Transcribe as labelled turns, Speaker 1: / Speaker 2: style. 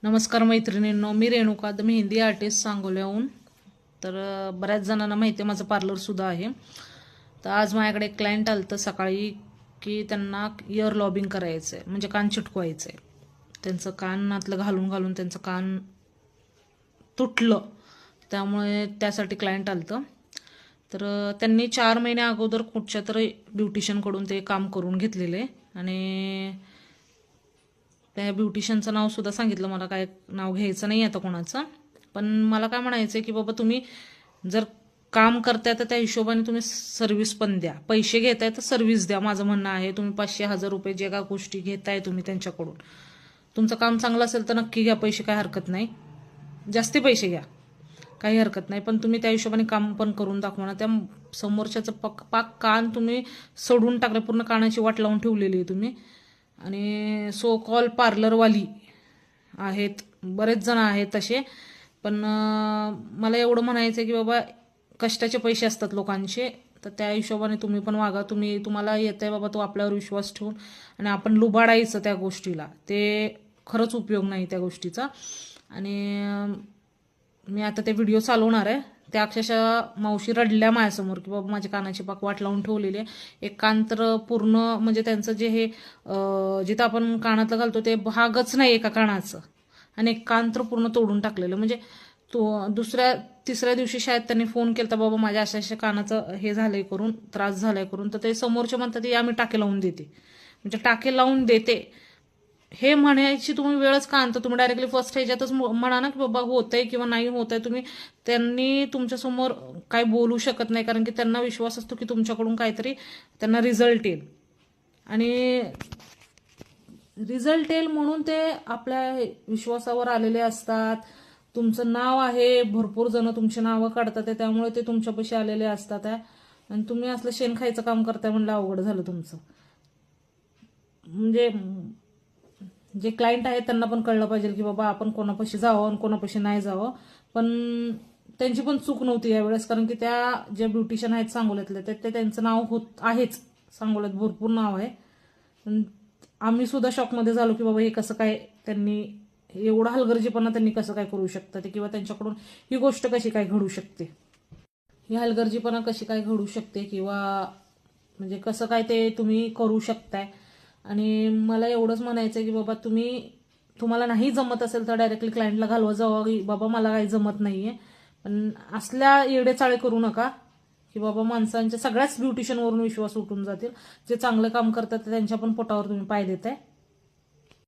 Speaker 1: नमस्कार मैत्रिणींनो, मी Renuka the mehndi artist सांगोल्याहून. तर बऱ्याच जणांना माहिती आहे माझं पार्लरसुद्धा आहे. तर आज माझ्याकडे एक क्लायंट आलं तर सकाळी की त्यांना इयर लॉबिंग करायचं आहे, म्हणजे कान चिटकवायचं आहे. त्यांचं कानातलं घालून घालून त्यांचं कान तुटलं, त्यामुळे त्यासाठी क्लायंट आलं. तर त्यांनी 4 महिने अगोदर कुठच्या तरी ब्युटिशियनकडून ते काम करून घेतलेले आणि त्या ब्युटिशियनचं नावसुद्धा सांगितलं. मला काय नाव घ्यायचं नाही आता कोणाचं, पण मला काय म्हणायचं आहे की बाबा तुम्ही जर काम करताय तर त्या हिशोबाने तुम्ही सर्व्हिस पण द्या. पैसे घेताय तर सर्व्हिस द्या. माझं म्हणणं आहे, तुम्ही 500-1000 रुपये जे का गोष्टी घेताय तुम्ही त्यांच्याकडून, तुमचं काम चांगलं असेल तर नक्की घ्या पैसे, काय हरकत नाही. जास्ती पैसे घ्या, काही हरकत नाही, पण तुम्ही त्या हिशोबाने काम पण करून दाखवा ना. त्या समोरच्याचं पाक कान तुम्ही सोडून टाकलं, पूर्ण कानाची वाट लावून ठेवलेली आहे तुम्ही. आणि सो कॉल पार्लरवाली आहेत, बरेच जण आहेत तसे. पण मला एवढं म्हणायचं आहे की बाबा कष्टाचे पैसे असतात लोकांचे, तर त्या हिशोबाने तुम्ही पण वागा. तुम्हाला येत आहे बाबा तो आपल्यावर विश्वास ठेवून आणि आपण लुबाडायचं त्या गोष्टीला, ते खरंच उपयोग नाही त्या गोष्टीचा. आणि मी आता ते व्हिडिओ चालवणार आहे. त्या अक्षरशः मावशी रडल्या माझ्यासमोर की बाबा माझ्या कानाची पाक वाट लावून ठेवलेली आहे. एक कान तर पूर्ण, म्हणजे त्यांचं जे हे जिथं आपण कानातलं घालतो ते भागच नाही एका कानाचं, आणि एक कान तर पूर्ण तोडून टाकलेलं. म्हणजे तो तिसऱ्या दिवशी शायद त्यांनी फोन केला तर बाबा माझ्या अशा कानाचं हे झालंय करून, त्रास झालाय करून. तर ते समोरचे म्हणतात या मी टाके लावून देते. म्हणजे टाके लावून देते हे म्हणायची तुम्ही वेळच का आणता? तुम्ही डायरेक्टली फर्स्ट ह्याच्यातच म्हणा ना की बाबा होतंय किंवा नाही होतंय. त्यांनी तुमच्यासमोर काय बोलू शकत नाही, कारण की त्यांना विश्वास असतो की तुमच्याकडून काहीतरी त्यांना रिझल्ट येईल, आणि रिझल्ट येईल म्हणून ते आपल्या विश्वासावर आलेले असतात. तुमचं नाव आहे, भरपूर जण तुमची नावं काढतात, त्यामुळे ते तुमच्यापाशी आलेले असतात. आणि तुम्ही असलं शेण खायचं काम करताय म्हणलं अवघड झालं तुमचं. म्हणजे जे क्लायंट आहेत त्यांना पण कळलं पाहिजे की बाबा आपण कोणापाशी जावं आणि कोणापाशी नाही जावं. पण त्यांची पण चूक नव्हती यावेळेस, कारण की त्या ज्या ब्युटिशियन आहेत सांगोल्यातले ते त्यांचं नाव होत आहेच, सांगोल्यात भरपूर नाव आहे. आम्ही सुद्धा शॉकमध्ये झालो की बाबा हे कसं काय, त्यांनी एवढा हलगर्जीपणा त्यांनी कसं काय करू शकतं ते, किंवा त्यांच्याकडून ही गोष्ट कशी काय घडू शकते, ही हलगर्जीपणा कशी काय घडू शकते, किंवा म्हणजे कसं काय ते तुम्ही करू शकताय. आणि मला एवढंच म्हणायचं आहे की बाबा तुम्हाला नाही जमत असेल तर डायरेक्टली क्लायंटला घालवा जावं की बाबा मला काही जमत नाहीये. पण असल्या येडेचाळे करू नका की बाबा माणसांच्या सगळ्याच ब्युटिशियनवरून विश्वास उठून जातील. जे चांगलं काम करतात त्यांच्या पण पोटावर तुम्ही पाय देताय.